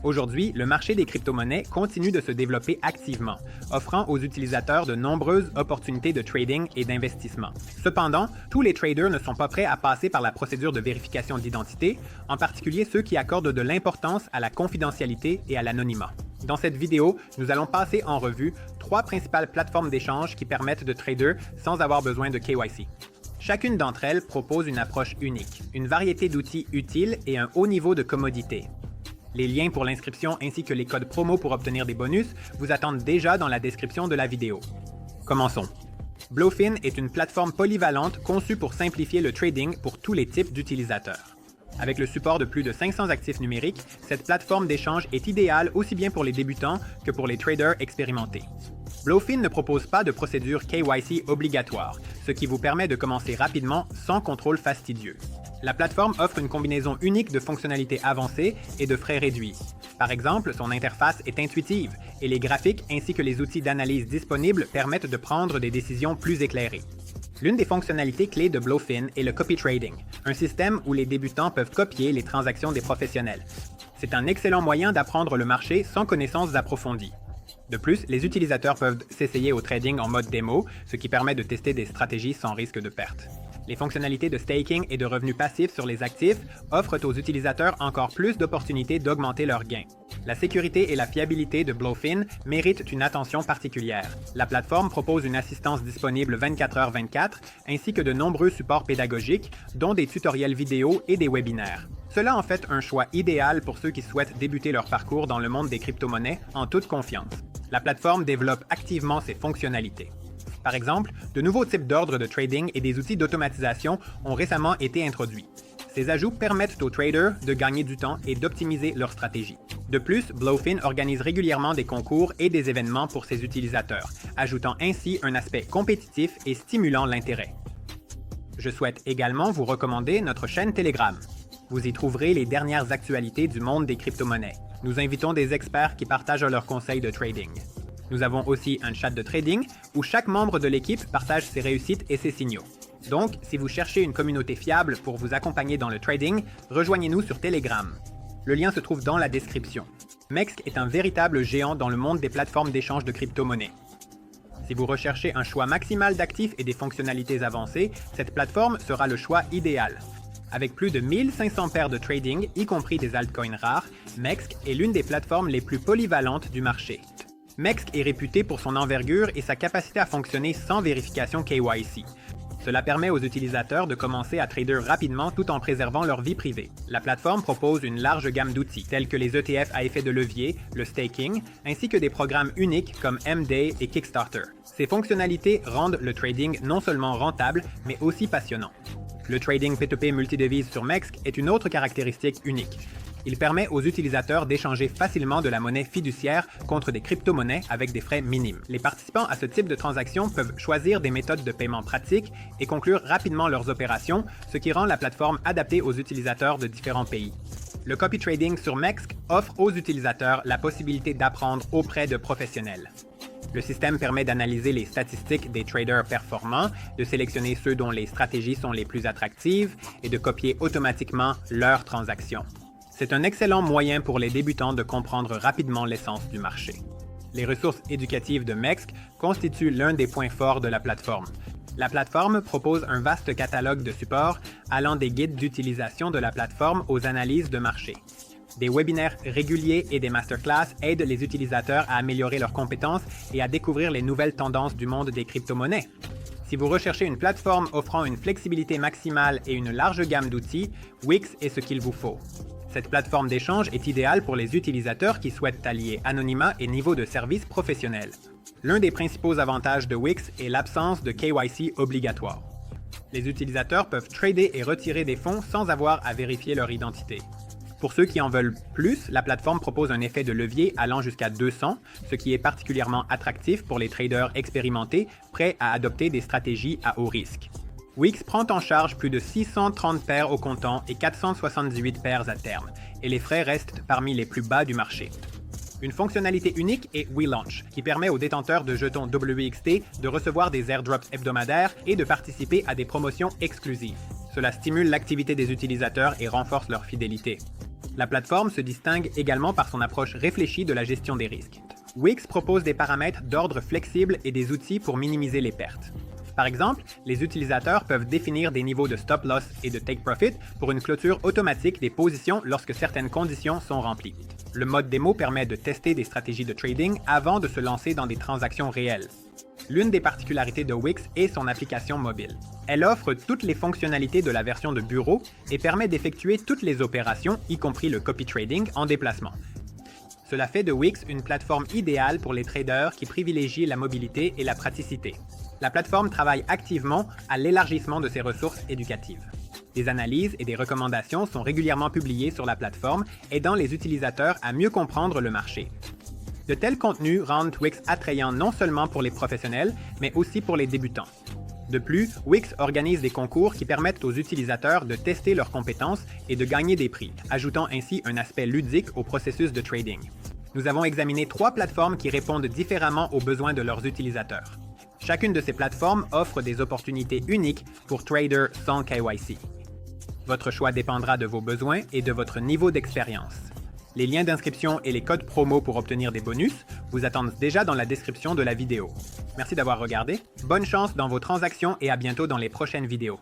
Aujourd'hui, le marché des crypto-monnaies continue de se développer activement, offrant aux utilisateurs de nombreuses opportunités de trading et d'investissement. Cependant, tous les traders ne sont pas prêts à passer par la procédure de vérification d'identité, en particulier ceux qui accordent de l'importance à la confidentialité et à l'anonymat. Dans cette vidéo, nous allons passer en revue 3 principales plateformes d'échange qui permettent de trader sans avoir besoin de KYC. Chacune d'entre elles propose une approche unique, une variété d'outils utiles et un haut niveau de commodité. Les liens pour l'inscription ainsi que les codes promo pour obtenir des bonus vous attendent déjà dans la description de la vidéo. Commençons. Bluefin est une plateforme polyvalente conçue pour simplifier le trading pour tous les types d'utilisateurs. Avec le support de plus de 500 actifs numériques, cette plateforme d'échange est idéale aussi bien pour les débutants que pour les traders expérimentés. Bluefin ne propose pas de procédure KYC obligatoire, ce qui vous permet de commencer rapidement sans contrôle fastidieux. La plateforme offre une combinaison unique de fonctionnalités avancées et de frais réduits. Par exemple, son interface est intuitive et les graphiques ainsi que les outils d'analyse disponibles permettent de prendre des décisions plus éclairées. L'une des fonctionnalités clés de Bluefin est le copy trading, un système où les débutants peuvent copier les transactions des professionnels. C'est un excellent moyen d'apprendre le marché sans connaissances approfondies. De plus, les utilisateurs peuvent s'essayer au trading en mode démo, ce qui permet de tester des stratégies sans risque de perte. Les fonctionnalités de staking et de revenus passifs sur les actifs offrent aux utilisateurs encore plus d'opportunités d'augmenter leurs gains. La sécurité et la fiabilité de Bluefin méritent une attention particulière. La plateforme propose une assistance disponible 24h/24 ainsi que de nombreux supports pédagogiques, dont des tutoriels vidéo et des webinaires. Cela en fait un choix idéal pour ceux qui souhaitent débuter leur parcours dans le monde des crypto-monnaies en toute confiance. La plateforme développe activement ses fonctionnalités. Par exemple, de nouveaux types d'ordres de trading et des outils d'automatisation ont récemment été introduits. Ces ajouts permettent aux traders de gagner du temps et d'optimiser leur stratégie. De plus, Bluefin organise régulièrement des concours et des événements pour ses utilisateurs, ajoutant ainsi un aspect compétitif et stimulant l'intérêt. Je souhaite également vous recommander notre chaîne Telegram. Vous y trouverez les dernières actualités du monde des crypto-monnaies. Nous invitons des experts qui partagent leurs conseils de trading. Nous avons aussi un chat de trading où chaque membre de l'équipe partage ses réussites et ses signaux. Donc, si vous cherchez une communauté fiable pour vous accompagner dans le trading, rejoignez-nous sur Telegram. Le lien se trouve dans la description. Mexc est un véritable géant dans le monde des plateformes d'échange de crypto-monnaies. Si vous recherchez un choix maximal d'actifs et des fonctionnalités avancées, cette plateforme sera le choix idéal. Avec plus de 1500 paires de trading, y compris des altcoins rares, Mexc est l'une des plateformes les plus polyvalentes du marché. Mexc est réputé pour son envergure et sa capacité à fonctionner sans vérification KYC. Cela permet aux utilisateurs de commencer à trader rapidement tout en préservant leur vie privée. La plateforme propose une large gamme d'outils, tels que les ETF à effet de levier, le staking, ainsi que des programmes uniques comme M-Day et Kickstarter. Ces fonctionnalités rendent le trading non seulement rentable, mais aussi passionnant. Le trading P2P multidevise sur Mexc est une autre caractéristique unique. Il permet aux utilisateurs d'échanger facilement de la monnaie fiduciaire contre des crypto-monnaies avec des frais minimes. Les participants à ce type de transaction peuvent choisir des méthodes de paiement pratiques et conclure rapidement leurs opérations, ce qui rend la plateforme adaptée aux utilisateurs de différents pays. Le copy trading sur Mexc offre aux utilisateurs la possibilité d'apprendre auprès de professionnels. Le système permet d'analyser les statistiques des traders performants, de sélectionner ceux dont les stratégies sont les plus attractives et de copier automatiquement leurs transactions. C'est un excellent moyen pour les débutants de comprendre rapidement l'essence du marché. Les ressources éducatives de Mexc constituent l'un des points forts de la plateforme. La plateforme propose un vaste catalogue de supports allant des guides d'utilisation de la plateforme aux analyses de marché. Des webinaires réguliers et des masterclass aident les utilisateurs à améliorer leurs compétences et à découvrir les nouvelles tendances du monde des crypto-monnaies. Si vous recherchez une plateforme offrant une flexibilité maximale et une large gamme d'outils, Wix est ce qu'il vous faut. Cette plateforme d'échange est idéale pour les utilisateurs qui souhaitent allier anonymat et niveau de service professionnel. L'un des principaux avantages de Wix est l'absence de KYC obligatoire. Les utilisateurs peuvent trader et retirer des fonds sans avoir à vérifier leur identité. Pour ceux qui en veulent plus, la plateforme propose un effet de levier allant jusqu'à 200, ce qui est particulièrement attractif pour les traders expérimentés prêts à adopter des stratégies à haut risque. Wix prend en charge plus de 630 paires au comptant et 478 paires à terme, et les frais restent parmi les plus bas du marché. Une fonctionnalité unique est WeLaunch, qui permet aux détenteurs de jetons WXT de recevoir des airdrops hebdomadaires et de participer à des promotions exclusives. Cela stimule l'activité des utilisateurs et renforce leur fidélité. La plateforme se distingue également par son approche réfléchie de la gestion des risques. Wix propose des paramètres d'ordre flexible et des outils pour minimiser les pertes. Par exemple, les utilisateurs peuvent définir des niveaux de stop loss et de take profit pour une clôture automatique des positions lorsque certaines conditions sont remplies. Le mode démo permet de tester des stratégies de trading avant de se lancer dans des transactions réelles. L'une des particularités de Wix est son application mobile. Elle offre toutes les fonctionnalités de la version de bureau et permet d'effectuer toutes les opérations, y compris le copy trading, en déplacement. Cela fait de Wix une plateforme idéale pour les traders qui privilégient la mobilité et la praticité. La plateforme travaille activement à l'élargissement de ses ressources éducatives. Des analyses et des recommandations sont régulièrement publiées sur la plateforme, aidant les utilisateurs à mieux comprendre le marché. De tels contenus rendent Wix attrayant non seulement pour les professionnels, mais aussi pour les débutants. De plus, Wix organise des concours qui permettent aux utilisateurs de tester leurs compétences et de gagner des prix, ajoutant ainsi un aspect ludique au processus de trading. Nous avons examiné 3 plateformes qui répondent différemment aux besoins de leurs utilisateurs. Chacune de ces plateformes offre des opportunités uniques pour traders sans KYC. Votre choix dépendra de vos besoins et de votre niveau d'expérience. Les liens d'inscription et les codes promo pour obtenir des bonus vous attendent déjà dans la description de la vidéo. Merci d'avoir regardé, bonne chance dans vos transactions et à bientôt dans les prochaines vidéos.